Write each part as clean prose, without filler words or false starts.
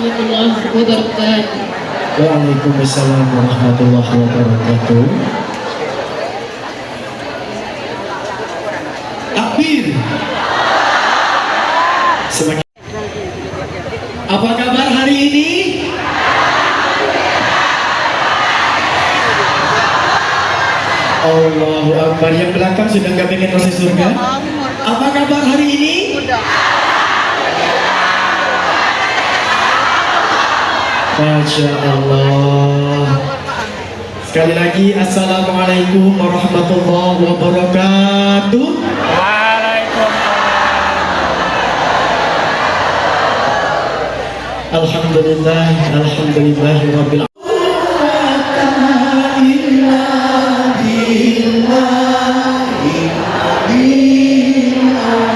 warahmatullahi wabarakatuh. Waalaikumsalam warahmatullahi wabarakatuh. Takbir. Semuanya. Apa kabar hari ini? Allahu Akbar. Yang belakang sudah nggak pengen masuk surga? Apa kabar hari ini? Masya Allah. Sekali lagi, Assalamualaikum warahmatullahi wabarakatuh. Alhamdulillah, alhamdulillah rabbil alamin.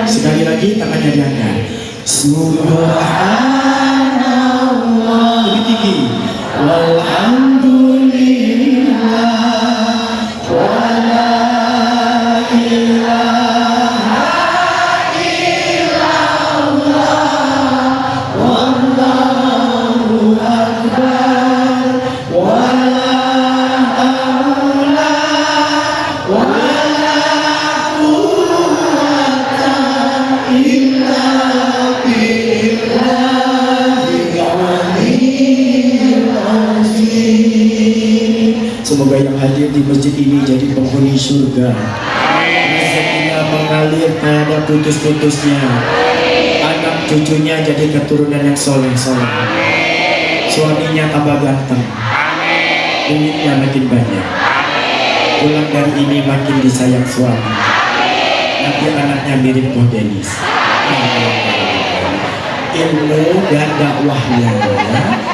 Sekali lagi tangannya diangkat. Subhanallah, lebih tinggi. Walhamdulillah, wala ilaha illallah, wallahu akbar, wala haula wala quwwata illa billahil aliyyil azim. Semoga yang hadir di masjid ini jadi penghuni surga. Rezekinya mengalir pada putus-putusnya. Anak cucunya jadi keturunan yang soleh-soleh. Suaminya tambah ganteng. Duitnya makin banyak. Pulang dari ini makin disayang suami. Nanti anaknya mirip Koh Denis. Ilmu dan dakwahnya ya.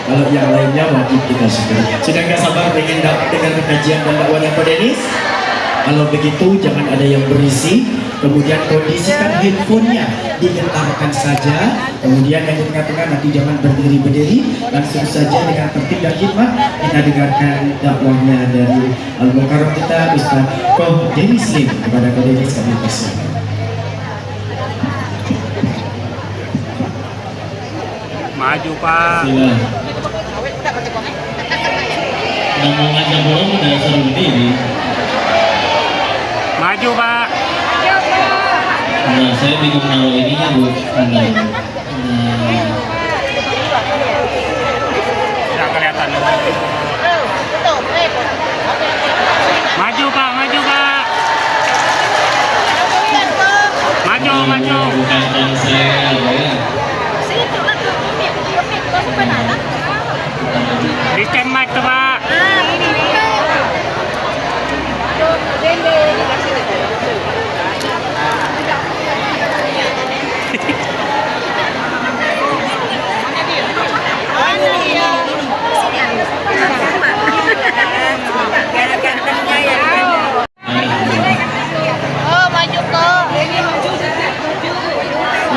Kalau yang lainnya wajib kita syukuri. Sudah nggak sabar pengen dengar kajian dan dakwahnya Koh Denis? Kalau begitu jangan ada yang berisik. Kemudian kondisikan handphonenya, digetarkan saja. Kemudian yang di tengah-tengah nanti jangan berdiri-berdiri. Langsung saja dengan tertib dan hikmat kita dengarkan dakwahnya dari Al-Mukarram kita Ustaz Koh Denis Lim. Kepada Koh Denis kami persilakan. Maju Pak. Sila. Nama ngajak bola udah seru ini. Maju Pak. Nah, saya bingung naruh ininya bu. Nah. Tidak kelihatan. Maju Pak, maju Pak. Maju, maju. Bukan konser ya. Di stand mic tuh Pak.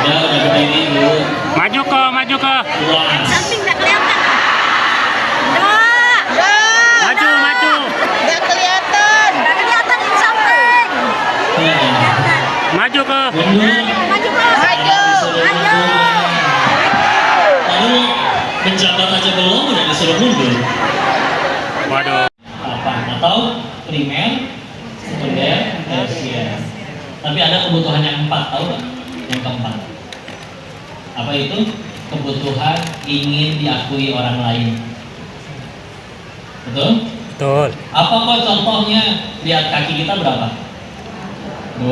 Udah berdiri bu. Maju ke, maju ke. Wah. Samping nggak kelihatan. Maju, maju. Nggak kelihatan. Nggak kelihatan di samping. Maju ke. Mundur. Maju Mas. Maju. Maju. Lalu menjabat aja belum udah disuruh mundur. Waduh. Apa? Atau primer, sekunder, tersier. Tapi ada kebutuhan yang 4, tahu nggak? Yang keempat. Apa itu? Kebutuhan ingin diakui orang lain. Betul? Betul. Apa kok contohnya? Lihat kaki kita berapa? 2.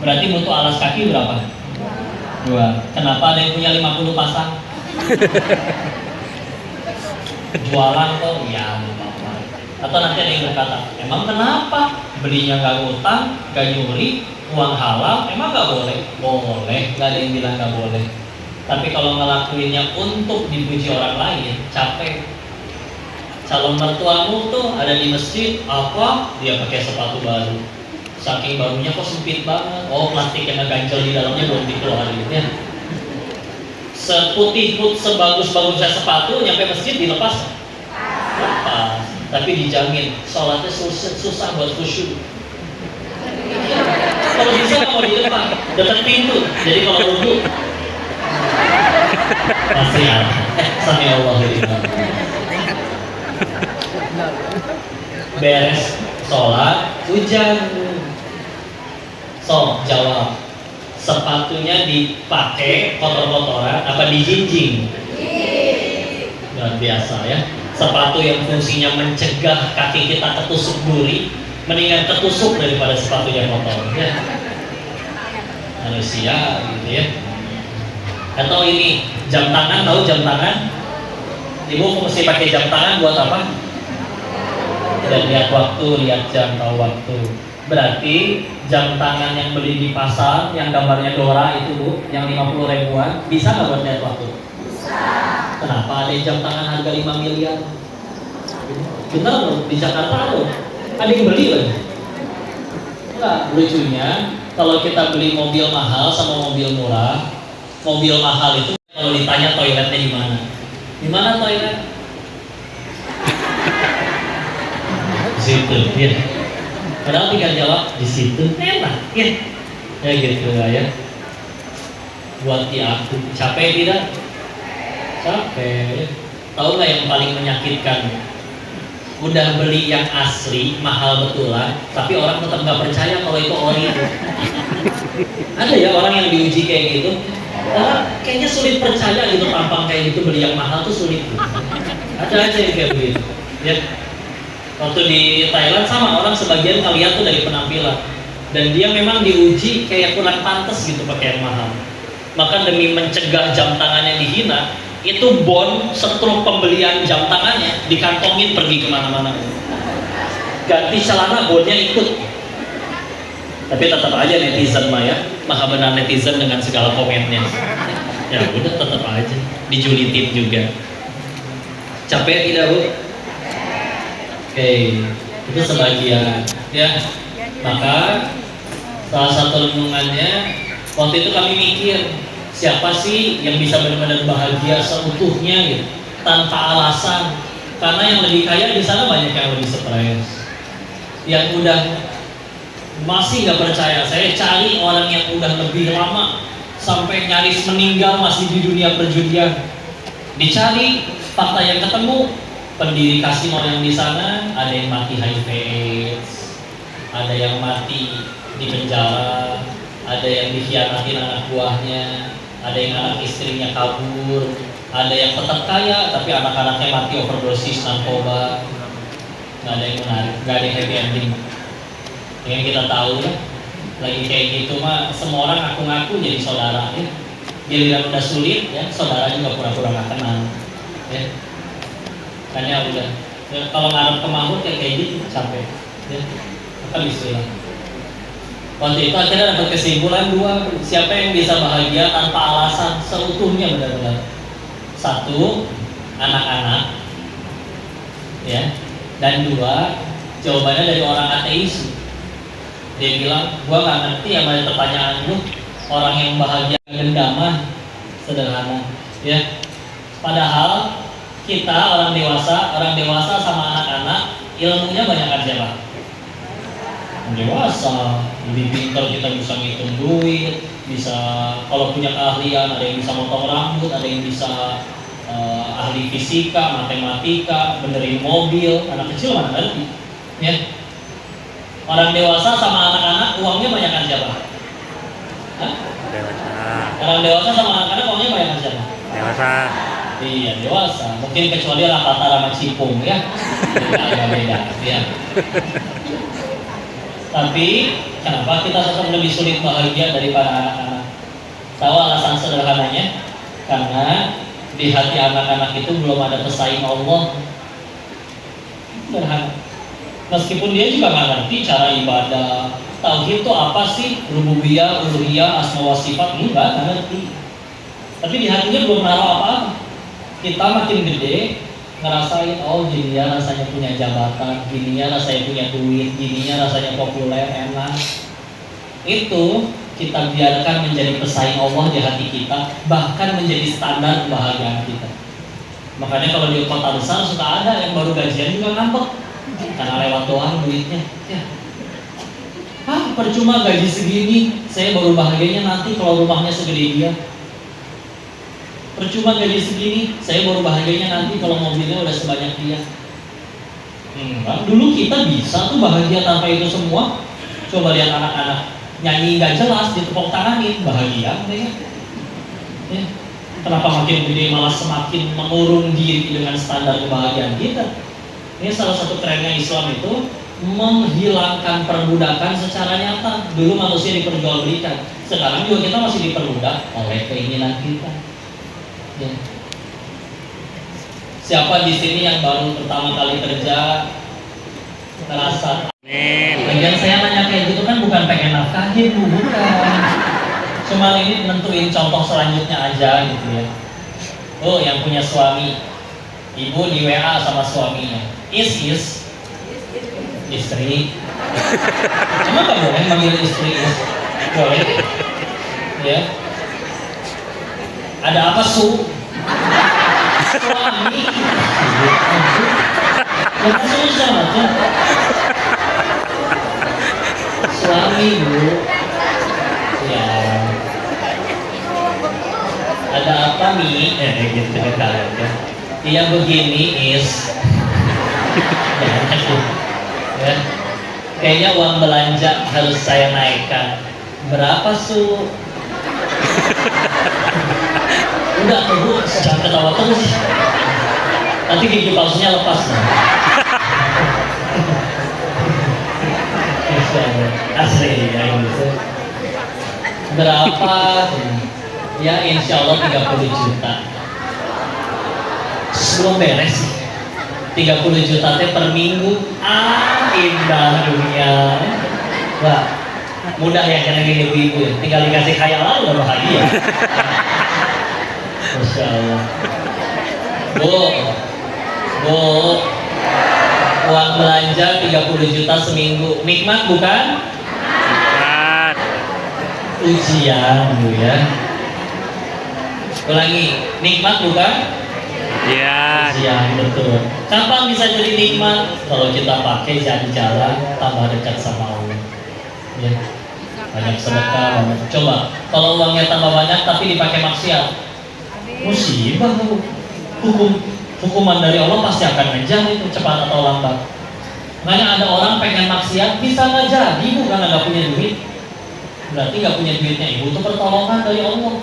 Berarti butuh alas kaki berapa? 2. Kenapa ada yang punya 50 pasang? Jualan kok? Ya, apa-apa. Atau nanti ada yang berkata, emang kenapa? Belinya nggak ngutang, nggak nyuri, uang halal, emang nggak boleh? Boleh, nggak ada yang bilang nggak boleh. Tapi kalau ngelakuinnya untuk dipuji orang lain, capek. Calon mertuamu tuh ada di masjid, apa? Dia pakai sepatu baru. Saking barunya kok sempit banget. Oh, plastik yang ganjel di dalamnya belum dikeluarin ya. Seputih sebagus-bagusnya sepatu nyampe masjid dilepas. Lepas. Tapi dijamin sholatnya susah buat khusyuk. Kalau bisa mau di depan, dekat pintu. Jadi kalau wudhu Pasti ada. Sami Allah beres sholat hujan. So jawab, sepatunya dipakai kotor-kotoran apa dijinjing? Luar biasa ya. Sepatu yang fungsinya mencegah kaki kita ketusuk duri, mendingan ketusuk daripada sepatunya kotor ya. Manusia gitu ya. Atau ini jam tangan, tahu jam tangan? Ibu mesti pakai jam tangan buat apa? Dan lihat waktu, lihat jam, tahu waktu. Berarti jam tangan yang beli di pasar yang gambarnya Dora itu Bu, yang 50 ribuan, bisa nggak buat lihat waktu? Bisa. Kenapa ada jam tangan harga 5 miliar? Benar loh, di Jakarta ada yang beli loh. Enggak, lucunya kalau kita beli mobil mahal sama mobil murah, mobil mahal itu kalau ditanya toiletnya di mana? Di mana toilet? Di situ, ya. Padahal tinggal jawab di situ, enak, ya. Ya gitu lah ya. Buat aku capek tidak? Capek. Tahu nggak yang paling menyakitkan? Udah beli yang asli, mahal betulan, tapi orang tetap nggak percaya kalau itu ori. Ada ya orang yang diuji kayak gitu. Orang kayaknya sulit percaya gitu tampang kayak gitu, beli yang mahal tuh sulit. Ada aja yang kayak begitu. Ya. Waktu di Thailand sama orang sebagian kalian tuh dari penampilan, dan dia memang diuji kayak kurang pantas gitu pakai yang mahal. Maka demi mencegah jam tangannya dihina, itu bon setelah pembelian jam tangannya dikantongin pergi kemana-mana. Ganti celana bonnya ikut. Tapi tetap aja netizen mah ya, maha benar netizen dengan segala komennya. Ya udah tetap aja dijulitin juga. Capek tidak Bu? Oke, itu sebagian ya. Maka salah satu renungannya waktu itu kami mikir, siapa sih yang bisa benar-benar bahagia seutuhnya gitu, tanpa alasan? Karena yang lebih kaya di sana banyak yang lebih stres. Yang udah masih nggak percaya, saya cari orang yang udah lebih lama sampai nyaris meninggal masih di dunia perjudian. Dicari, fakta yang ketemu, pendiri kasino yang di sana ada yang mati HIV/AIDS, ada yang mati di penjara, ada yang dikhianatin anak buahnya, ada yang anak istrinya kabur, ada yang tetap kaya tapi anak-anaknya mati overdosis narkoba. Nggak ada yang menarik, nggak ada yang happy ending. Yang kita tahu ya, lagi kayak gitu mah semua orang ngaku-ngaku jadi saudara ya. Giliran udah sulit ya, saudara juga pura-pura nggak kenal ya. Makanya udah ya, kalau ngarep ke Mahmud kayak gitu capek ya. Maka bismillah. Waktu itu akhirnya dapat kesimpulan dua, siapa yang bisa bahagia tanpa alasan seutuhnya benar-benar. Satu, anak-anak ya. Dan dua, jawabannya dari orang ateis. Dia bilang, gua nggak ngerti sama pertanyaan lu, orang yang bahagia dendam sederhana ya. Padahal kita orang dewasa sama anak-anak ilmunya banyak kan siapa? Dewasa, lebih pintar, kita bisa ngitung duit, bisa kalau punya keahlian, ada yang bisa motong rambut, ada yang bisa ahli fisika, matematika, benerin mobil. Anak kecil mana ngerti ya. Orang dewasa sama anak-anak uangnya banyak kan siapa? Hah? Dewasa. Orang dewasa sama anak-anak uangnya banyak kan siapa? Dewasa. Iya dewasa, mungkin kecuali Rafatara sama Cipung ya, agak beda ya. Tapi kenapa kita tetap lebih sulit bahagia daripada anak-anak? Tahu alasan sederhananya? Karena di hati anak-anak itu belum ada pesaing Allah. Sederhana. Meskipun dia juga nggak ngerti cara ibadah, tauhid itu apa sih, rububiyah, uluhiyah, asma wa sifat, nggak ngerti. Tapi di hatinya belum naruh apa-apa. Kita makin gede ngerasain, oh gini ya rasanya punya jabatan, gini ya rasanya punya duit, gini ya rasanya populer, enak. Itu kita biarkan menjadi pesaing Allah di hati kita, bahkan menjadi standar kebahagiaan kita. Makanya kalau di kota besar suka ada yang baru gajian juga ngambek karena lewat doang duitnya ya. Percuma gaji segini, saya baru bahagianya nanti kalau rumahnya segede dia. Percuma gaji segini, saya baru bahagianya nanti kalau mobilnya udah sebanyak dia. Kan dulu kita bisa tuh bahagia tanpa itu semua. Coba lihat anak-anak nyanyi nggak jelas ditepuk tanganin, bahagia mereka. Ya. Kenapa makin gede malah semakin mengurung diri dengan standar kebahagiaan kita? Ini salah satu trennya Islam itu menghilangkan perbudakan secara nyata. Dulu manusia diperjualbelikan, sekarang juga kita masih diperbudak oleh keinginan kita. Ya. Siapa di sini yang baru pertama kali kerja ngerasa? Lagian saya nanya kayak gitu kan bukan pengen nafkahin, Bu, bukan. Cuma ini nentuin contoh selanjutnya aja gitu ya. Oh, yang punya suami, ibu di WA sama suaminya, is istri. Emang nggak boleh manggil istri is? Boleh. Ya. Ada apa su? Suami. Yang susah aja. Suami, Bu. Ya. Ada apa Mi? Gitu kan aja. Iya begini is. Ya. Kayaknya uang belanja harus saya naikkan. Berapa su? Udah tuh Bu, jangan ketawa terus. Nanti gigi palsunya lepas. Asli ya gitu. Berapa? Ya insya Allah 30 juta. Belum beres sih. 30 juta teh per minggu. Indah dunia. Wah, mudah ya karena gini ibu-ibu ya. Tinggal dikasih khayalan udah bahagia. Masya Allah. Bu, uang belanja 30 juta seminggu. Nikmat bukan? Nikmat. Ujian Bu ya. Ulangi, nikmat bukan? Ujian. Ujian, betul. Kapan bisa jadi nikmat? Kalau kita pakai jadi jalan tambah dekat sama Allah. Ya. Banyak sedekah, banyak. Coba, kalau uangnya tambah banyak tapi dipakai maksiat, musibah Bu. Hukuman dari Allah pasti akan ngejar itu cepat atau lambat. Makanya ada orang pengen maksiat bisa nggak jadi Bu karena nggak punya duit. Berarti nggak punya duitnya ibu itu pertolongan dari Allah.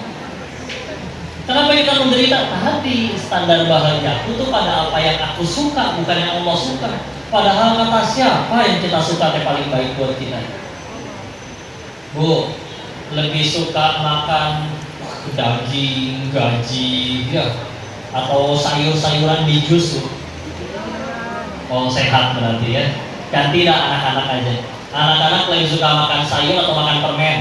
Kenapa kita menderita? Tadi standar bahagiaku tuh pada apa yang aku suka, bukan yang Allah suka. Padahal kata siapa yang kita suka yang paling baik buat kita? Bu, lebih suka makan daging, gaji, ya, atau sayur-sayuran di jus? Oh sehat berarti ya. Ganti dah anak-anak aja. Anak-anak lebih suka makan sayur atau makan permen?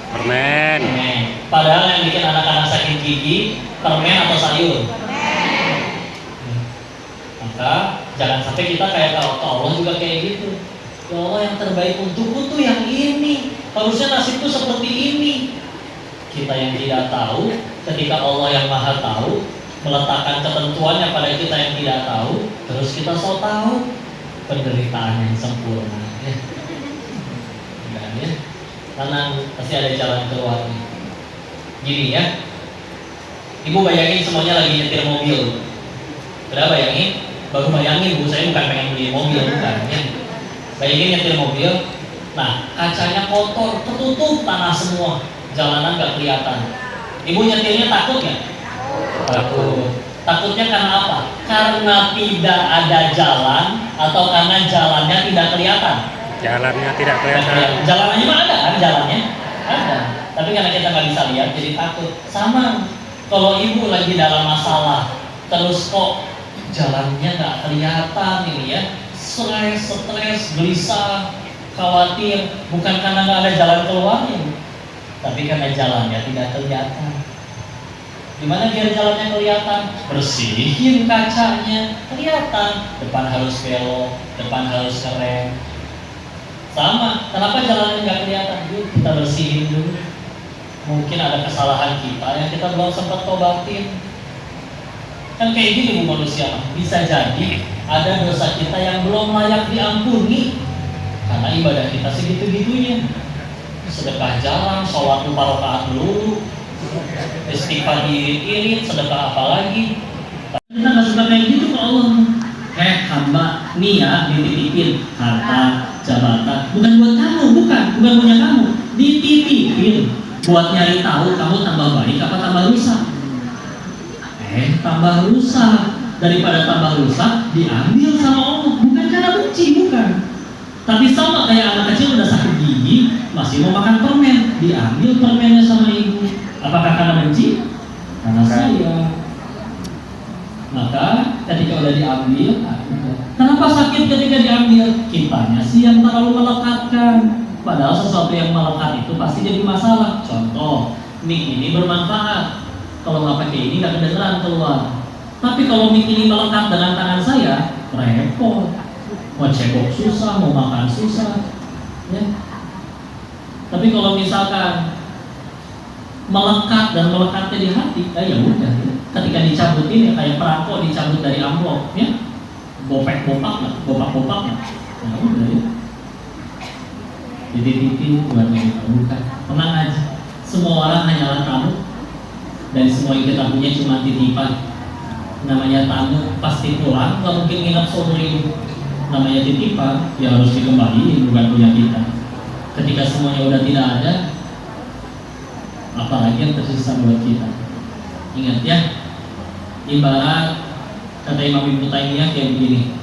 Permen. Permen. Padahal yang bikin anak-anak sakit gigi permen atau sayur. Maka jangan sampai kita kayak Allah juga kayak gitu. Ya Allah, yang terbaik untukku tuh yang ini. Harusnya nasibku seperti ini. Kita yang tidak tahu, ketika Allah yang Maha Tahu meletakkan ketentuannya pada kita yang tidak tahu, terus kita so tahu penderitaan yang sempurna. Ya. Tenang, pasti ada jalan keluarnya. Gini ya, ibu bayangin semuanya lagi nyetir mobil. Udah bayangin? Baru bayangin Bu, saya bukan pengen beli mobil, bukan ya. Bayangin nyetir mobil, nah kacanya kotor, ketutup tanah semua, jalanan gak kelihatan. Ibu nyetirnya takut nggak? Takut. Takutnya karena apa? Karena tidak ada jalan atau karena jalannya tidak kelihatan? Jalannya tidak kelihatan. Jalannya mah ada kan jalannya? Ada. Tapi karena kita nggak bisa lihat jadi takut. Sama. Kalau ibu lagi dalam masalah, terus kok jalannya nggak kelihatan ini ya, stres, gelisah, khawatir, bukan karena nggak ada jalan keluarnya, tapi karena jalannya tidak kelihatan. Gimana biar jalannya kelihatan? Bersihin kacanya, kelihatan. Depan harus belok, depan harus keren. Sama, kenapa jalannya nggak kelihatan? Yuk kita bersihin dulu. Mungkin ada kesalahan kita yang kita belum sempat tobatin. Kan kayak gini Bu manusia, bisa jadi ada dosa kita yang belum layak diampuni karena ibadah kita segitu-gitunya. Sedekah jalan, sholat 4 rakaat melulu, Istighfar diirit-irit, sedekah apalagi. Kita nggak suka kayak gitu ke Allah. Hamba nih ya dititipin harta, jabatan, bukan buat kamu, bukan punya kamu, dititipin buat nyari tahu kamu tambah baik apa tambah rusak. Tambah rusak. Daripada tambah rusak diambil sama Allah, bukan karena benci, bukan. Tapi sama kayak anak kecil udah sakit gigi masih mau makan permen, diambil permennya sama ibu. Apakah karena benci? Karena sayang. Maka ketika udah diambil, kenapa sakit ketika diambil? Kitanya sih yang terlalu melekatkan. Padahal sesuatu yang melekat itu pasti jadi masalah. Contoh, mic ini bermanfaat. Kalau nggak pakai ini nggak kedengeran keluar. Tapi kalau mic ini melekat dengan tangan saya, repot. Mau cebok susah, mau makan susah. Ya. Tapi kalau misalkan melekat dan melekatnya di hati, ya udah. Ketika dicabutin ya kayak perangko dicabut dari amplop, ya, bopak-bopak lah, ya udah ya. Dititipin buat kita, bukan. Tenang aja, semua orang hanyalah tamu dan semua yang kita punya cuma titipan. Namanya tamu pasti pulang, nggak mungkin nginep seumur hidup. Namanya titipan, ya harus dikembaliin, bukan punya kita. Ketika semuanya udah tidak ada, apalagi yang tersisa buat kita. Ingat ya, ibarat kata Imam Ibnu Taimiyah kayak begini.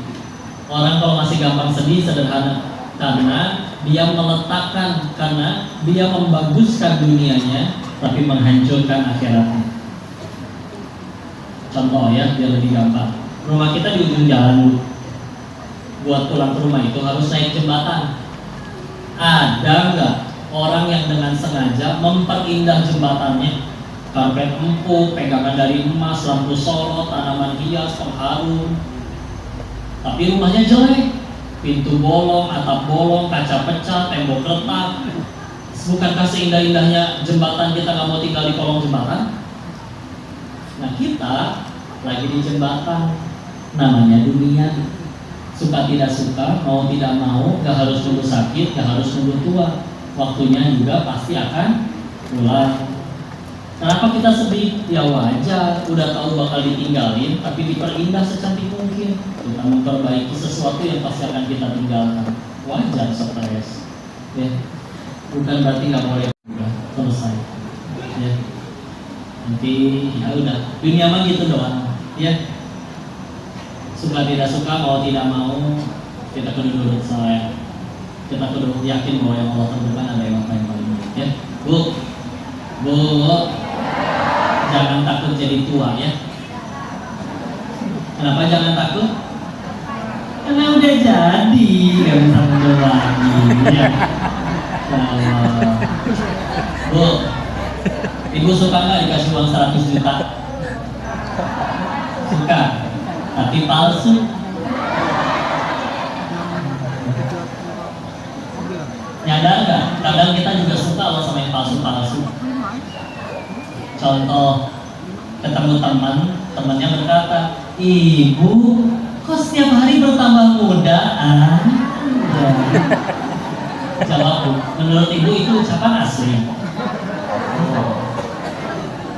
Orang kalau masih gampang sedih sederhana, karena dia meletakkan, karena dia membaguskan dunianya tapi menghancurkan akhiratnya. Contoh ya, biar lebih gampang. Rumah kita di ujung jalan dulu. Buat pulang ke rumah itu harus naik jembatan. Ada nggak orang yang dengan sengaja memperindah jembatannya? Karpet empuk, pegangan dari emas, lampu sorot, tanaman hias, pengharum. Tapi rumahnya jelek, pintu bolong, atap bolong, kaca pecah, tembok retak. Bukankah seindah-indahnya jembatan kita nggak mau tinggal di kolong jembatan? Nah kita lagi di jembatan, namanya dunia. Suka tidak suka, mau tidak mau, gak harus nunggu sakit, gak harus nunggu tua. Waktunya juga pasti akan pulang. Kenapa kita sedih? Ya wajar, udah tahu bakal ditinggalin, tapi diperindah secantik mungkin. Kita memperbaiki sesuatu yang pasti akan kita tinggalkan. Wajar stres, ya. Bukan berarti nggak boleh, udah selesai. Ya. Nanti ya udah, dunia mah gitu doang, ya. Suka tidak suka, mau tidak mau, kita kudu nurut saya. Kita kudu yakin bahwa yang Allah tentukan ada yang paling baik, ya. Bu, jangan takut jadi tua ya. Kenapa jangan takut? Karena udah jadi, gak bisa mundur lagi ya. Bu, ibu suka nggak dikasih uang 100 juta? Suka, tapi palsu. Nyadar nggak? Kadang kita juga suka loh sama yang palsu-palsu. Contoh, ketemu teman, temannya berkata, ibu, kok setiap hari bertambah muda? Jawab, menurut ibu itu ucapan asli.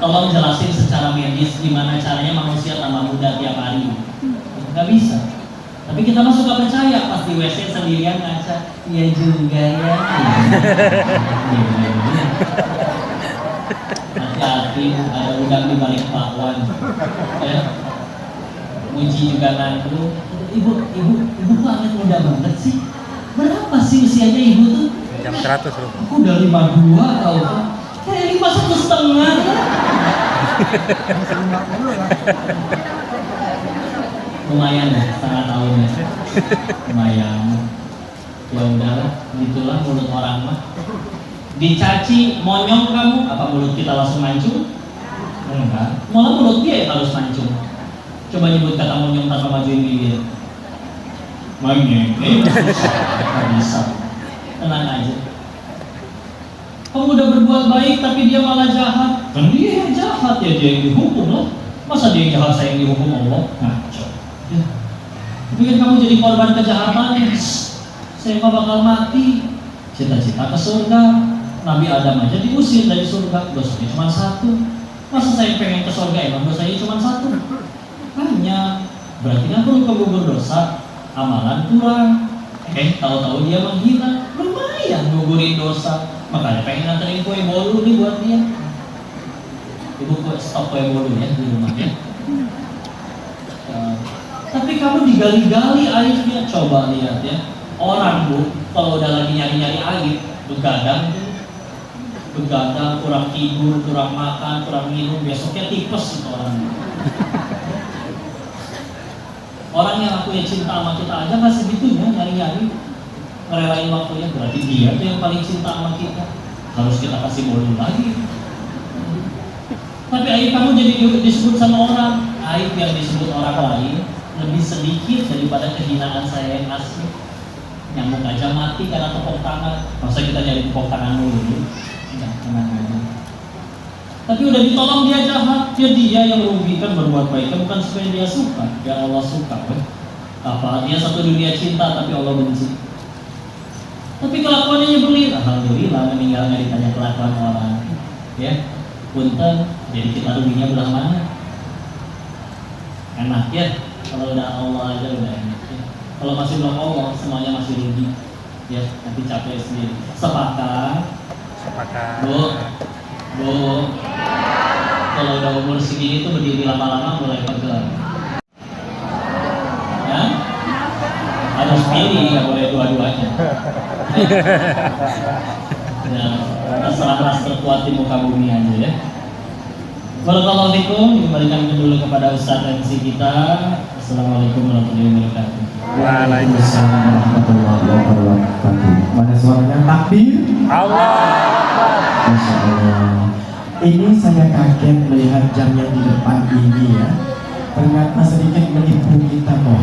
Tolong jelasin secara medis gimana caranya manusia tambah muda tiap hari. Nggak bisa. Tapi kita mah suka percaya, pas di WC sendirian ngaca, iya juga ya. Hati-hati, ada udang di balik bakwan. Ya. Muji juga nandu. Ibu kok anget muda banget sih? Berapa sih usianya ibu tuh? Jam 100 loh. Aku udah 52 tau kan? Kayak 51,5. Lumayan ya, setengah tahun ya. Lumayan. Ya udahlah, gitulah mulut orang mah. Dicaci monyong kamu, apa mulut kita langsung mancung? Enggak. Malah mulut dia yang harus mancung. Coba nyebut kata monyong tanpa majuin bibir. Monyong, susah, nggak bisa. Tenang aja. Kamu udah berbuat baik tapi dia malah jahat. Kan dia yang jahat ya, dia yang dihukum lah. Masa dia yang jahat saya yang dihukum Allah? Ngaco. Ya. Bikin kamu jadi korban kejahatan. Saya mah bakal mati. Cita-cita ke surga. Nabi Adam aja diusir dari surga, dosanya cuma satu. Masa saya pengen ke surga emang dosanya cuma satu? Hanya berarti kan perlu gugur dosa, amalan kurang. Tahu-tahu dia menghina, lumayan gugurin dosa. Makanya pengen nganterin kue bolu nih buat dia. Ibu stok kue bolu ya di rumahnya. Tapi kamu digali-gali airnya, coba lihat ya. Orang bu, kalau udah lagi nyari-nyari air, begadang, kurang tidur, kurang makan, kurang minum, besoknya tipes itu orang. Orang yang aku yang cinta sama kita aja nggak segitunya nyari-nyari, ngerelain waktunya, berarti dia tuh yang paling cinta sama kita. Harus kita kasih bolu lagi. Tapi aib kamu jadi disebut sama orang, aib yang disebut orang lain lebih sedikit daripada kehinaan saya yang asli. Nyamuk aja mati karena tepuk tangan, masa kita nyari tepuk tangan dulu? Enggak, tenang aja. Tapi udah ditolong dia jahat, dia yang merugikan berbuat baiknya bukan supaya dia suka, biar Allah suka. Apa dia satu dunia cinta tapi Allah benci. Tapi kelakuannya nyebelin, alhamdulillah meninggalnya ditanya kelakuan orang. Ya, punten, jadi kita ruginya belah mana? Enak ya, kalau udah Allah aja udah enak ya. Kalau masih belum Allah, semuanya masih rugi. Ya, nanti capek sendiri. Sepakat. Bu, kalau udah umur segini tuh berdiri lama-lama mulai pegel. Ya, harus pilih, nggak boleh dua-duanya. Ya, terserah ras terkuat di muka bumi aja ya. Barakallahu fikum, dikembalikan dulu kepada Ustaz MC kita. Assalamualaikum warahmatullahi wabarakatuh. Waalaikumsalam warahmatullahi wabarakatuh. Mana suaranya takbir? Allah. Masya Allah. Ini saya kaget melihat jam yang di depan ini ya. Ternyata sedikit menipu kita kok.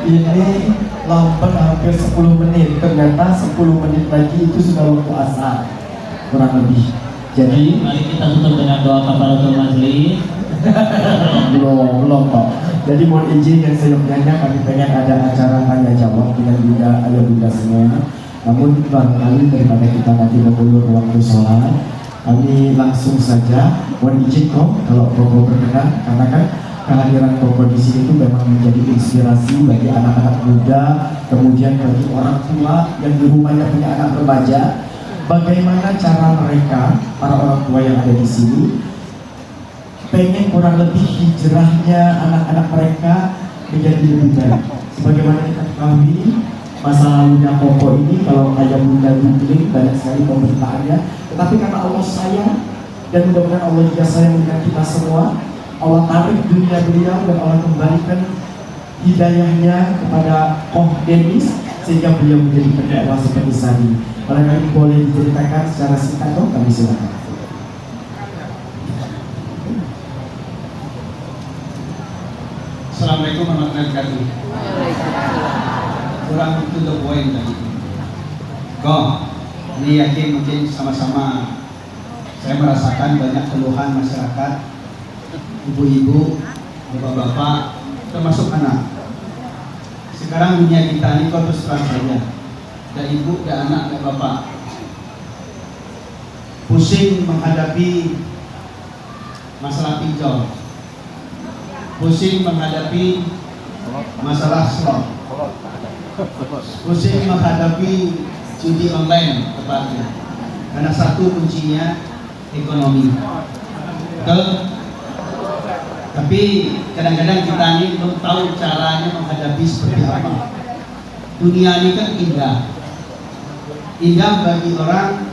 Ini lambat hampir 10 menit. Ternyata 10 menit lagi itu sudah waktu asar kurang lebih. Jadi mari kita tutup dengan doa kafaratul majlis. belum kok. Jadi mohon izin yang seyogyanya kami pengen ada acara tanya jawab dengan bunda ayah bunda semua. Namun barangkali daripada kita nanti mengulur waktu sholat, kami langsung saja mohon izin kok kalau Koko berkenan, karena kan kehadiran Koko di sini itu memang menjadi inspirasi bagi anak-anak muda, kemudian bagi orang tua yang di rumahnya punya anak remaja. Bagaimana cara mereka, para orang tua yang ada di sini, pengen kurang lebih hijrahnya anak-anak mereka menjadi lebih baik. Sebagaimana kita ketahui, masa lalunya Koko ini kalau ayah bunda googling banyak sekali pemberitaannya. Tetapi karena Allah sayang dan mudah-mudahan Allah juga sayang dengan kita semua, Allah tarik dunia beliau dan Allah kembalikan hidayahnya kepada Koh Denis sehingga beliau menjadi pendakwah seperti tadi. Barangkali boleh diceritakan secara singkat dong, kami silakan. Assalamualaikum warahmatullahi wabarakatuh. Kurang itu the point tadi. Kok, ini yakin mungkin sama-sama saya merasakan banyak keluhan masyarakat, ibu-ibu, bapak-bapak, termasuk anak. Sekarang dunia kita ini kok terus terang saja. Dan ibu, dan anak, dan bapak pusing menghadapi masalah pinjol, pusing menghadapi masalah slot, pusing menghadapi judi online tepatnya, karena satu kuncinya ekonomi. Betul? Tapi kadang-kadang kita ini belum tahu caranya menghadapi seperti apa. Dunia ini kan indah bagi orang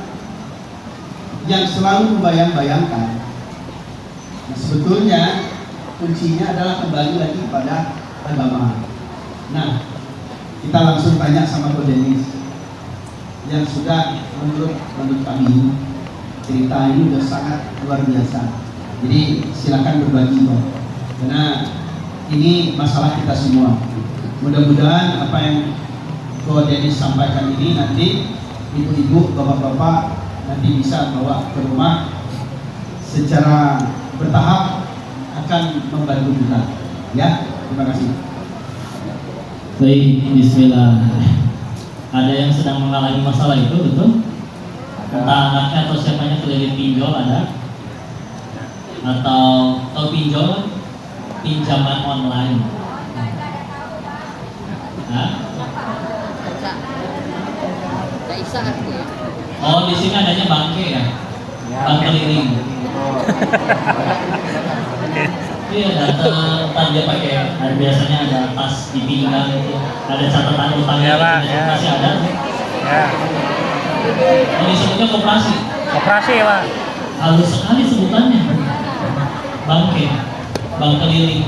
yang selalu membayang-bayangkan. Nah, sebetulnya kuncinya adalah kembali lagi pada agama. Nah, kita langsung tanya sama Ko Denis yang sudah menurut kami cerita ini sudah sangat luar biasa. Jadi silakan berbagi Ko, karena ini masalah kita semua. Mudah-mudahan apa yang Ko Denis sampaikan ini nanti ibu-ibu, bapak-bapak nanti bisa bawa ke rumah secara bertahap akan membantu kita. Ya, terima kasih. Baik, bismillah. Ada yang sedang mengalami masalah itu, betul? Entah anaknya atau siapanya keliling pinjol ada, atau pinjol pinjaman online. Hah? Nggak bisa artinya. Oh, di sini adanya bangke ya, bank keliling. Iya, datang, ntar dia pakai, biasanya ada tas di pinggang itu, ada catatan utangnya, Iya, Pak, ya. masih ada. Ya, Oh, disebutnya koperasi. operasi ya Pak. Halus sekali sebutannya. Bangke, bank keliling,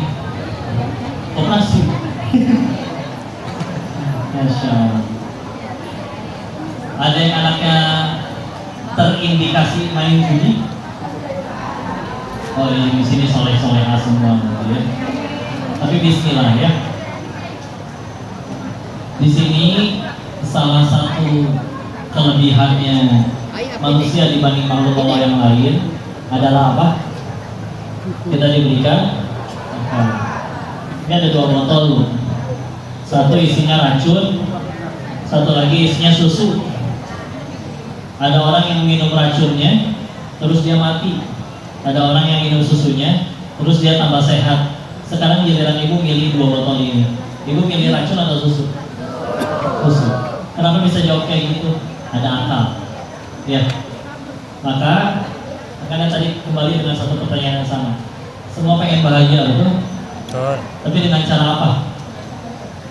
koperasi. Masya Allah. Ada yang anaknya terindikasi main judi? Oh, yang di sini soleh-soleha semua gitu ya. Tapi Bismillah ya. Di sini salah satu kelebihannya manusia dibanding makhluk Allah yang lain adalah apa? Kita diberikan akal. Ini ada 2 botol, satu isinya racun, satu lagi isinya susu. Ada orang yang minum racunnya, terus dia mati. Ada orang yang minum susunya, terus dia tambah sehat. Sekarang giliran ibu milih 2 botol ini. Ibu milih racun atau susu? Susu. Kenapa bisa jawab kayak gitu? Ada akal. Ya. Maka karena tadi kembali dengan satu pertanyaan yang sama. Semua pengen bahagia, betul? Betul. Tapi dengan cara apa?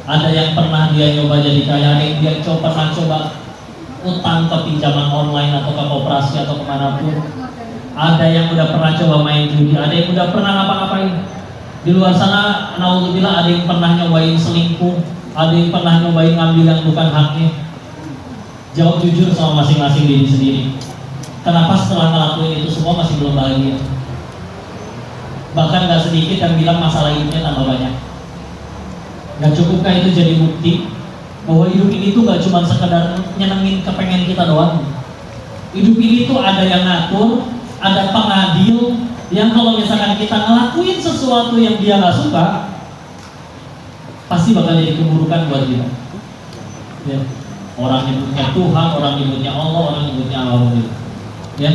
Ada yang pernah dia nyoba jadi kaya, ada yang dia pernah coba utang ke pinjaman online atau ke koperasi atau kemanapun. Ada yang udah pernah coba main judi, ada yang udah pernah ngapa-ngapain. Di luar sana, naudzubillah, ada yang pernah nyobain selingkuh, ada yang pernah nyobain ngambil yang bukan haknya. Jawab jujur sama masing-masing diri sendiri. Kenapa setelah ngelakuin itu semua masih belum bahagia? Bahkan gak sedikit yang bilang masalah hidupnya tambah banyak. Gak cukupkah itu jadi bukti bahwa hidup ini tuh gak cuma sekedar nyenengin kepengen kita doang. Hidup ini tuh ada yang ngatur, ada pengadil yang kalau misalkan kita ngelakuin sesuatu yang dia gak suka, pasti bakal jadi keburukan buat kita. Ya. Orang nyebutnya Tuhan, orang nyebutnya Allah, orang nyebutnya Allah. Ya.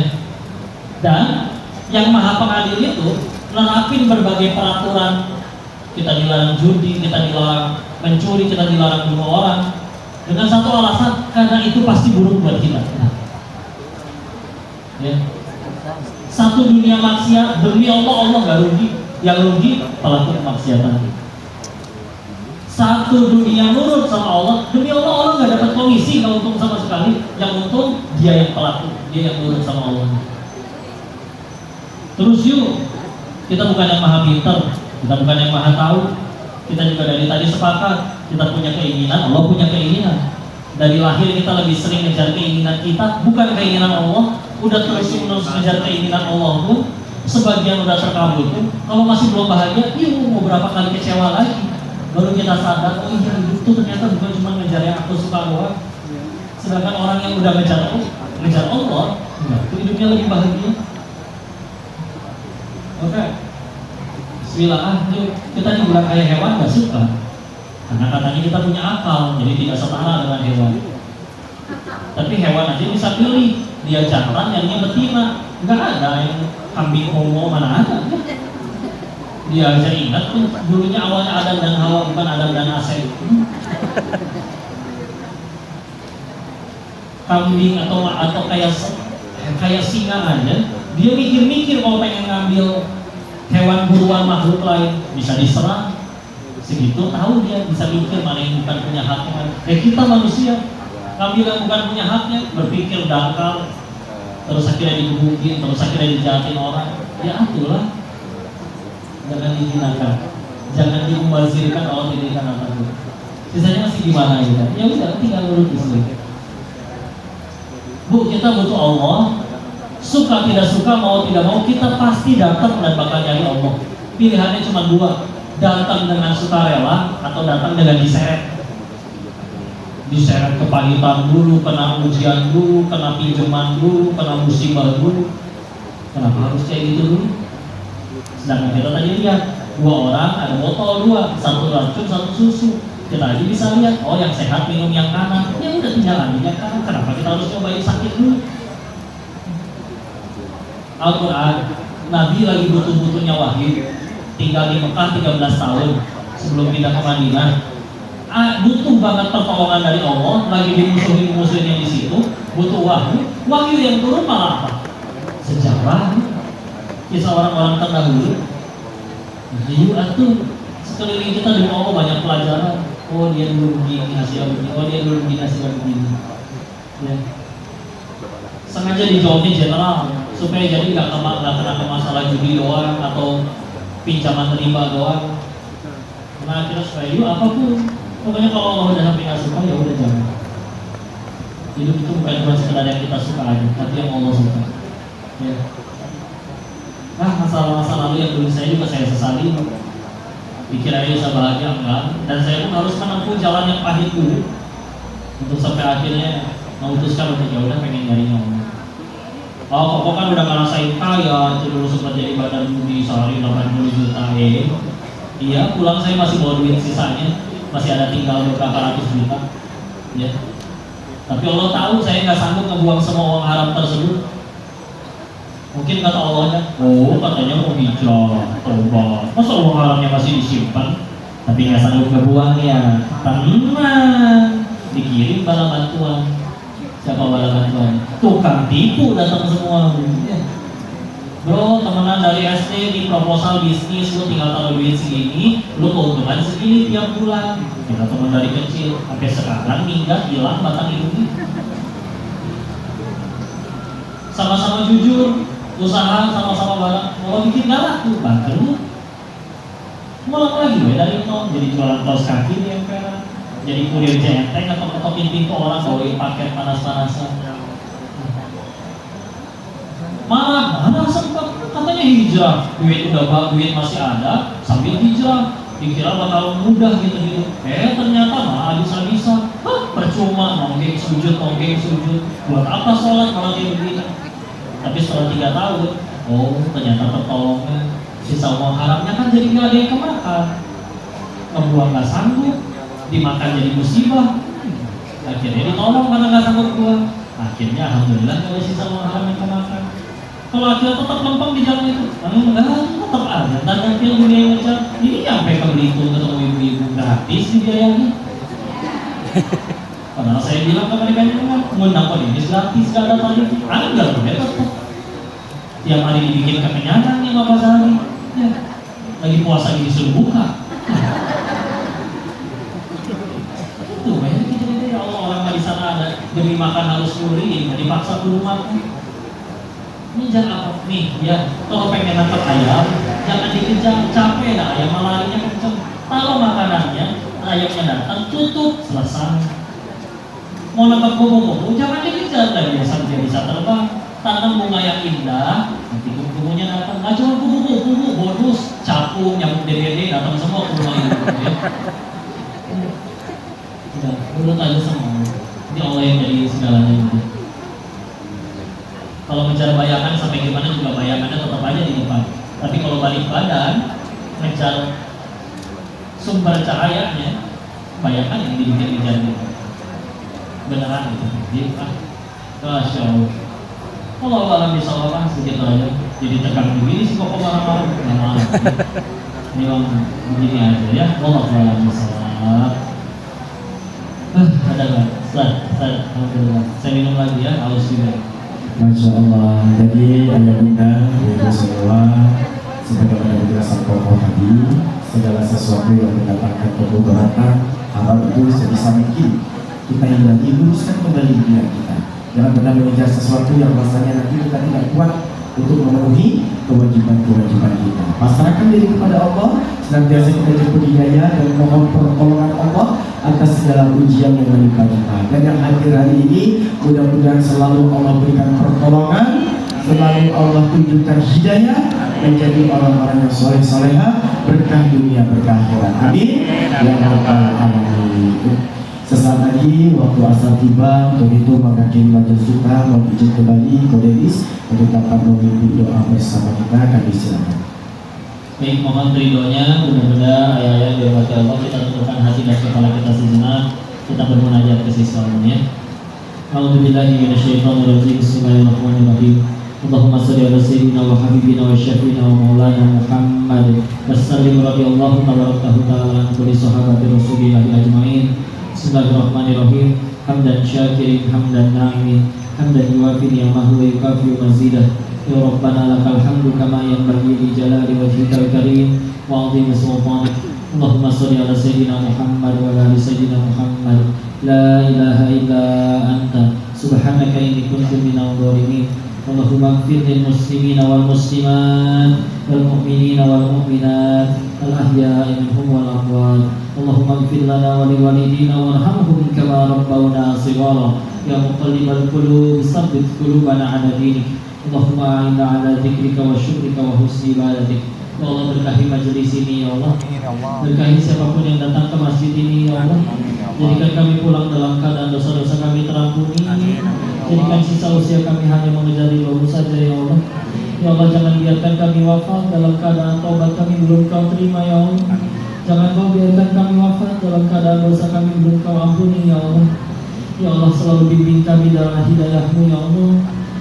Dan yang maha pengadil itu nerapin berbagai peraturan. Kita dilarang judi, kita dilarang mencuri, kita dilarang bunuh orang, dengan satu alasan, karena itu pasti buruk buat kita. Ya. Satu dunia maksiat, demi Allah, Allah gak rugi. Yang rugi pelaku kemaksiatan. Satu dunia nurut sama Allah, demi Allah, Allah gak dapat komisi, gak untung sama sekali. Yang untung dia yang pelaku, dia yang nurut sama Allah. Terus yuk, kita bukan yang maha pintar, kita bukan yang maha tahu. Kita juga dari tadi sepakat, kita punya keinginan, Allah punya keinginan. Dari lahir kita lebih sering ngejar keinginan kita, bukan keinginan Allah. Udah terus-menerus ngejar keinginan Allah pun, sebagian udah terkabul pun. Kalau masih belum bahagia, mau berapa kali kecewa lagi. Baru kita sadar, oh iya, hidup tuh ternyata bukan cuma ngejar yang aku suka doang. Sedangkan orang yang udah ngejar Allah, itu hidupnya lebih bahagia. Oke. Bismillah, yuk kita dibilang kayak hewan gak suka. Karena katanya kita punya akal, jadi tidak setara dengan hewan. Tapi hewan aja bisa pilih, dia jantan, jadinya betina. Nggak ada yang kambing homo, mana ada. Dia aja ingat tuh, dulunya awalnya Adam dan Hawa, bukan Adam dan Asep. Kambing atau kayak singa aja, dia mikir-mikir kalau pengen ngambil hewan buruan makhluk lain, bisa diserang. Segitu tahu dia, bisa mikir mana yang bukan punya haknya. Kita manusia, ngambil yang bukan punya haknya, berpikir dangkal, terus akhirnya digebukin, terus akhirnya dijahatin orang. Ya atulah, jangan dihinakan, jangan dimubazirkan Allah dirikan apapun. Sisanya masih gimana gitu? Ya udah, tinggal nurut disini. Bu, kita butuh Allah. Suka tidak suka, mau tidak mau, kita pasti datang dan bakal nyari Allah. Pilihannya cuma 2, datang dengan sukarela atau datang dengan diseret. Diseret kepahitan dulu, kena ujian dulu, kena pinjaman dulu, kena musibah dulu. Kenapa harus kayak gitu dulu? Sedangkan kita tadi lihat 2 orang, ada botol 2, 1 racun, 1 susu. Kita aja bisa lihat, oh yang sehat minum yang kanan. Ya udah tinggal ambil yang kanan. Kenapa kita harus cobain sakit dulu? Al-Quran, Nabi lagi butuh-butuhnya wahyu, tinggal di Mekah 13 tahun sebelum pindah ke Madinah. Butuh banget pertolongan dari Allah, lagi dimusuhin yang di situ, butuh wahyu yang turun malah apa? Sejarah, kisah orang-orang terdahulu. Jadi atuh sekeliling kita di Allah banyak pelajaran. Oh dia dulu begini hasilnya begini, oh dia dulu begini hasilnya begini. Ya. Sengaja dijawabnya general supaya jadi nggak kena ke masalah judi doang atau pinjaman riba doang. Karena akhirnya supaya apapun, pokoknya kalau Allah udah sampai nggak suka ya udah jangan. Hidup itu bukan cuma sekedar yang kita suka aja, tapi yang Allah suka. Ya. Nah masalah-masalah lalu yang dulu saya juga saya sesali. Pikir aja bisa bahagia enggak, dan saya pun harus menempuh jalan yang pahit dulu untuk sampai akhirnya memutuskan untuk ya udah pengen nyari Allah. Oh, kok kan udah ngerasain kaya, itu dulu sempat jadi badan budi sehari 80 juta Iya, pulang saya masih bawa duit sisanya, masih ada tinggal beberapa ratus juta. Ya. Tapi Allah tahu saya nggak sanggup ngebuang semua uang haram tersebut. Mungkin kata Allahnya, oh katanya mau hijrah, tobat, masa uang haramnya masih disimpan, tapi nggak sanggup ngebuangnya. Tenang, dikirim bala bantuan. Siapa bala bantuan? Tukang tipu datang semua. Bro, temenan dari SD di proposal bisnis, lu tinggal taruh duit segini, lu keuntungan segini tiap bulan. Kita teman dari kecil, sampai sekarang minggat hilang batang hidungnya. Sama-sama jujur, usaha sama-sama barang, mau bikin gak laku, bangkrut. Ngulang lagi dari nol, jadi jualan kaos kaki di emperan, jadi kurir JNT, ngetok-ngetokin pintu orang bawain paket panas-panasan. Mana sempat katanya hijrah, duit masih ada, sambil hijrah, dikira bakal mudah gitu. Ternyata mah habis-habisan, percuma, nonggeng sujud, buat apa sholat kalau kayak begini? Tapi setelah 3 tahun, oh ternyata pertolongan. Sisa uang haramnya kan jadi nggak ada yang kemakan, ngebuang nggak sanggup, dimakan jadi musibah. Akhirnya ditolong karena nggak sanggup buang. Akhirnya alhamdulillah nggak ada sisa uang haram yang kemakan. Kalau akhirnya tetap lempeng di jalan itu, enggak, tetap ada. Dan akhirnya dunia yang ngejar, ini sampai ke Belitung ketemu ibu-ibu gratis dibiayai. Padahal saya bilang ke mereka kan, ngundang ini gratis, gak ada tarif. Ada mereka tetap. Tiap hari dibikin kekenyangan nih Bapak Zahri. Ya. Lagi puasa ini disuruh buka. Itu banyak gitu ya Allah, orang di sana ada demi makan harus nyuri, dipaksa kudu makan. Ini jangan apa nih ya, kalau pengen nangkep ayam jangan dikejar, capek dah ayam larinya kenceng. Taruh makanannya, ayamnya datang tutup, selesai. Mau nangkep kubu-kubu jangan dikejar, dan biasa dia bisa terbang. Tanam bunga yang indah, nanti kubu-kubunya datang. Nggak cuma kubu-kubu, bonus, capung, nyamuk DDD datang semua ke rumah itu. Ya. Udah, urut aja semua. Ini Allah yang jadi segalanya gitu. Kalau ngejar bayangan sampai gimana juga bayangannya tetap aja di depan. Tapi kalau balik badan, ngejar sumber cahayanya, bayangan yang dibikin gitu. Beneran gitu. Jadi, Masya Allah. Kalau alam bisa Allah sedikit aja. Jadi tekan begini sih kok marah-marah. Nggak marah. Ini bang begini aja ya. Allah alam salah. Ada nggak? Saya alhamdulillah. Saya minum lagi ya. Haus juga. Masya Allah. Jadi ayah bunda, ibu semua, sebagai orang penjelasan pokok tadi, segala sesuatu yang mendatangkan kemudaratan halal itu sebisa mungkin kita hindari, luruskan kembali niat kita. Jangan pernah mengejar sesuatu yang rasanya nanti kita tidak kuat untuk memenuhi kewajiban-kewajiban kita. Pasrahkan diri kepada Allah, senantiasa kita jemput hidayah dan mohon pertolongan Allah atas segala ujian yang menimpa kita. Dan yang hadir hari ini, mudah-mudahan selalu Allah berikan pertolongan, selalu Allah tunjukkan hidayah, menjadi orang-orang yang soleh-soleha, berkah dunia, berkah akhirat. Amin. Ya Rabbal Alamin. Sesaat lagi waktu asal tiba, untuk itu maka kini majelis kita mau izin kembali ke Denis untuk dapat memimpin doa bersama kita. Kami silakan. Baik, mohon ridhonya, mudah-mudahan ayah-ayah dirahmati Allah, kita tundukkan hati dan kepala kita sejenak, kita bermunajat ke sisi Allah ya. A'udzubillahi minasyaitonirrajim. Bismillahirrahmanirrahim. Allahumma salli ala sayyidina wa habibina wa syafiina wa maulana Muhammad wasallim radhiyallahu ta'ala an kulli sahabati Rasulillah ajma'in. Bismillahirrahmanirrahim. Hamdan syakirin hamdan na'imin hamdan yuwafi ni'amahu wa yukafi mazidah. Ya Rabbana lakal hamdu kama yanbaghi li jalali wajhikal karim wa 'azimi sultanik. Allahumma salli ala sayyidina Muhammad wa ala ali sayyidina Muhammad. La ilaha illa anta subhanaka inni kuntu minadh dhalimin. Allahumma ighfir lil muslimina wal muslimat wal mu'minina wal mu'minat al ahya'i minhum wal amwat. Allahumma ighfir lana wa li walidina warhamhum kama rabbawna shighara. Ya muqallibal qulub tsabbit qulubana 'ala dinik. Allahumma a'inna 'ala dzikrika wa syukrika wa husni ibadatik. Ya Allah, berkahi majelis ini ya Allah. Berkahi siapapun yang datang ke masjid ini ya Allah. Jadikan kami pulang dalam keadaan dosa-dosa kami terampuni. Jadikan sisa usia kami hanya mengejar ridho-Mu saja ya Allah. Ya Allah, jangan biarkan kami wafat dalam keadaan taubat kami belum Kau terima ya Allah. Jangan Kau biarkan kami wafat dalam keadaan dosa kami belum Kau ampuni ya Allah. Ya Allah, selalu bimbing kami dalam hidayah-Mu ya Allah.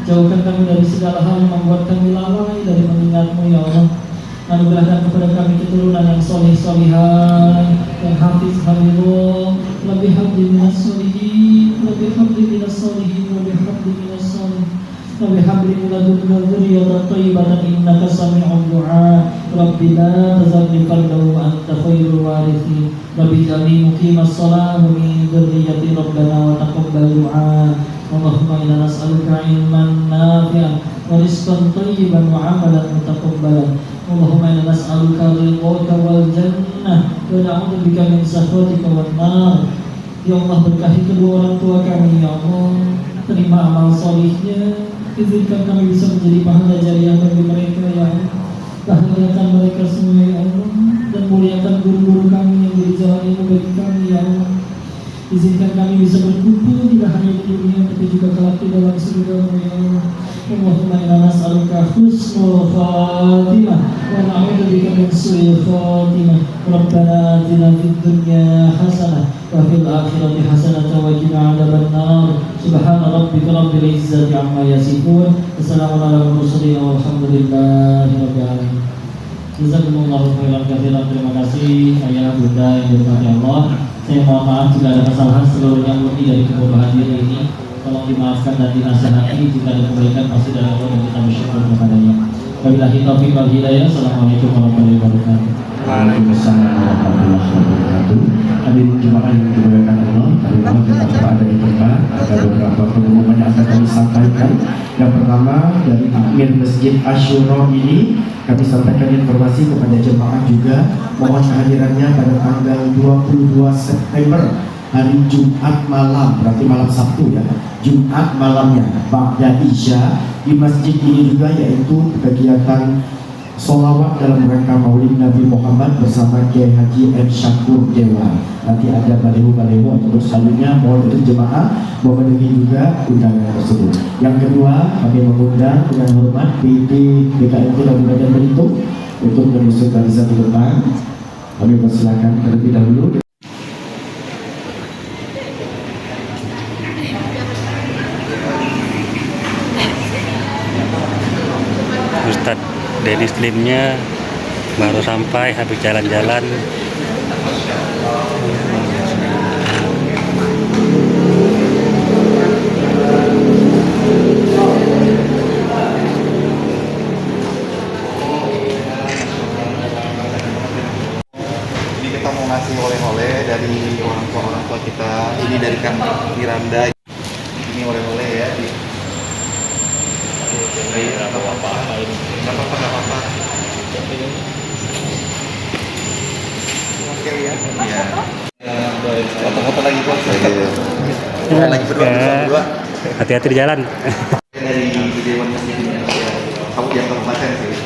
Jauhkan kami dari segala hal yang membuat kami lalai dari mengingat-Mu ya Allah. Anugerahkan kepada kami keturunan yang soleh-solihah, yang hafiz-hafizah, lebih habdi minas solihin, lebih habdi minas solihin, lebih habdi minas solihin, lebih habdi miladunna dzurriyyatan thayyibatan innaka sami'ud du'a. Rabbi la tazarni fardan wa anta khairul warithin. Rabbi ij'alni muqimas shalah wa min dzurriyyati rabbana wa taqabbal du'a. Allahumma inna nas'aluka ilman nafi'an wa rizqan thayyiban wa 'amalan mutaqabbalan. Allahumma inna nas'aluka ridhaka wal jannah wa na'udzubika min sakhatika wan nar. Ya Allah, berkahi kedua orang tua kami ya Allah. Terima amal solihnya. Izinkan kami bisa menjadi pahala jariah bagi mereka ya Allah. Bahagiakan mereka semua ya Allah. Dan muliakan guru-guru kami yang beri jalan ilmu bagi kami ya Allah. Izinkan kami bisa berkumpul tidak hanya di dunia tapi juga kelak di dalam surga-Mu ya Allah. Allahumma inna nas'aluka husnul khatimah wa na'udzubika min su'il khatimah. Rabbana atina fid dunya hasanah wa fil akhirati hasanah wa qina adzaban nar. Subhana rabbika rabbil izzati amma yasifun. Wassalamu ala mursalin walhamdulillahi rabbil alamin. Jazakumullahu khairan katsiran. Terima kasih ayah bunda yang dirahmati Allah. Saya mohon maaf jika ada kesalahan seluruhnya murni dari kebodohan diri ini. Tolong dimaafkan dan dinasihati. Jika ada kebaikan pasti dari Allah dan kita bersyukur kepadanya. Wabillahi taufiq wal hidayah. Assalamualaikum warahmatullahi wabarakatuh. Waalaikumsalam warahmatullahi wabarakatuh. Hadirin jemaah yang dimuliakan Allah, kami mohon tetap berada di tempat. Ada beberapa pengumuman yang akan kami sampaikan. Yang pertama, dari Takmir Masjid Asyura ini kami sampaikan informasi kepada jemaah juga, mohon kehadirannya pada tanggal 22 September hari Jumat malam, berarti malam Sabtu ya, Jumat malamnya ba'da Isya di masjid ini juga, yaitu kegiatan sholawat dalam rangka Maulid Nabi Muhammad bersama Kiai Haji M. Syakur Dewa. Nanti ada baleho-baleho atau selanjutnya, mohon untuk jemaah memenuhi juga undangan tersebut. Yang kedua, kami mengundang dengan hormat PT BKMT Kabupaten Belitung untuk menyusun barisan di depan. Kami persilakan terlebih dahulu. Ustadz Dennis Limnya baru sampai habis jalan-jalan. Ini kita mau ngasih oleh-oleh dari orang tua kita. Ini dari Kak Miranda. Ini oleh-oleh ya. Nggak apa-apa. Oke ya. Iya. Foto-foto lagi kok. Lagi berdua. Hati-hati di jalan. Dari Dewan Masjid Indonesia. Kamu yang kabupaten sih.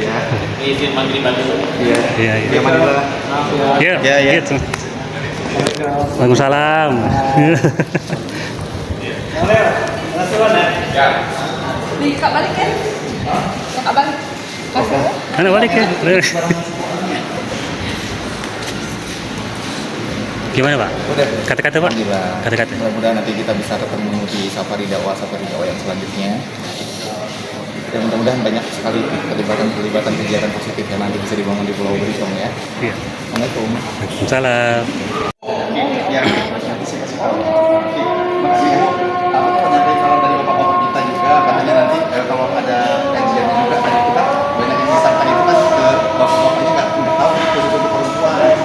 Iya. Izin maghrib dulu. Iya. Iya. Iya, Manila. Iya. Iya. Gitu. Waalaikumsalam. Kak balik ya? Kak balik. Mana balik ya? Gimana Pak? Udah. Kata-kata Pak? Alhamdulillah. Kata-kata. Mudah-mudahan nanti kita bisa ketemu di safari dakwah yang selanjutnya. Ya mudah-mudahan banyak sekali keterlibatan kegiatan positif yang nanti bisa dibangun di Pulau Belitung ya. Iya. Assalamualaikum. Salam. Oke, ya nanti saya kasih tahu. Oke, makasih ya. Aku tuh nyampe kalau dari bapak-bapak kita juga katanya nanti kalau ada kajian juga tadi kita banyak yang disangka itu kan ke bapak-bapaknya nggak tahu khusus untuk perempuan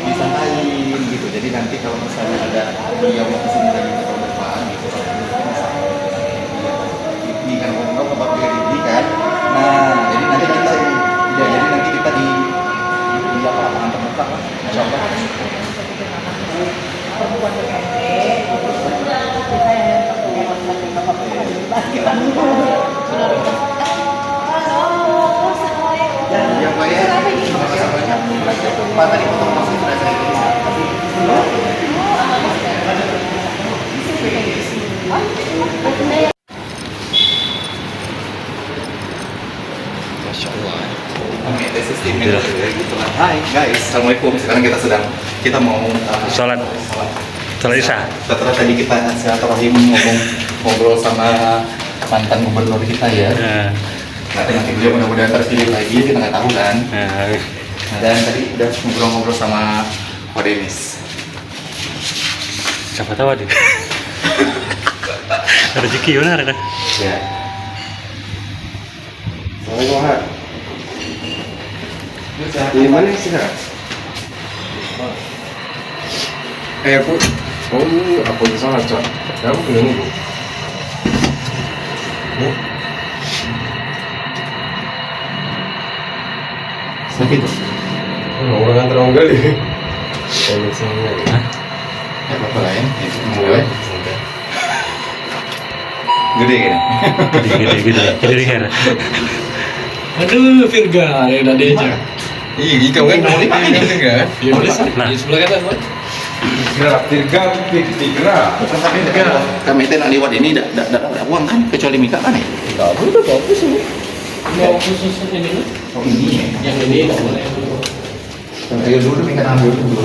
disangkain gitu. Jadi nanti kalau misalnya ada beliau mau kesini lagi ke tahun depan gitu, ini kan ngomong ke bapak ini kan. Nah, jadi nanti kita ya jadi nanti kita di apa lapangan terbuka kan, insya Allah. Ya Pak ya, terima kasih banyak. Pak tadi foto masih sudah saya terima. Masya Allah. Oke, this is the minute ya gitu lah. Hai guys, assalamualaikum. Sekarang kita mau Sholat Isya. setelah tadi kita silaturahim ngobrol sama mantan gubernur kita ya. Nanti beliau mudah-mudahan terpilih lagi, kita nggak tahu kan. Nah, dan tadi udah ngobrol-ngobrol sama Pak Denis. Siapa tahu ada. Rezeki benar ada. Ya. Assalamualaikum. Di mana sih kak? Aku, apa yang salah cak? Kamu kena nunggu. Sakit. Orang antar orang kali. Kalau misalnya, Ya apa lain? Boleh. Gede gini. Gede leher. Aduh, Virga, ya udah deh. iya kamu kan mau nikah ini kan? Ya udah sih, Nah. di sebelah kanan, Pak. Gerak, gerak. Tapi kami itu nak lewat ini tidak uang kan, kecuali Mika kan ya? Enggak boleh, udah bagus ini. Mau khusus ini nih. Oh ini ya. Yang ini enggak boleh. Ayo dulu Mika ambil dulu.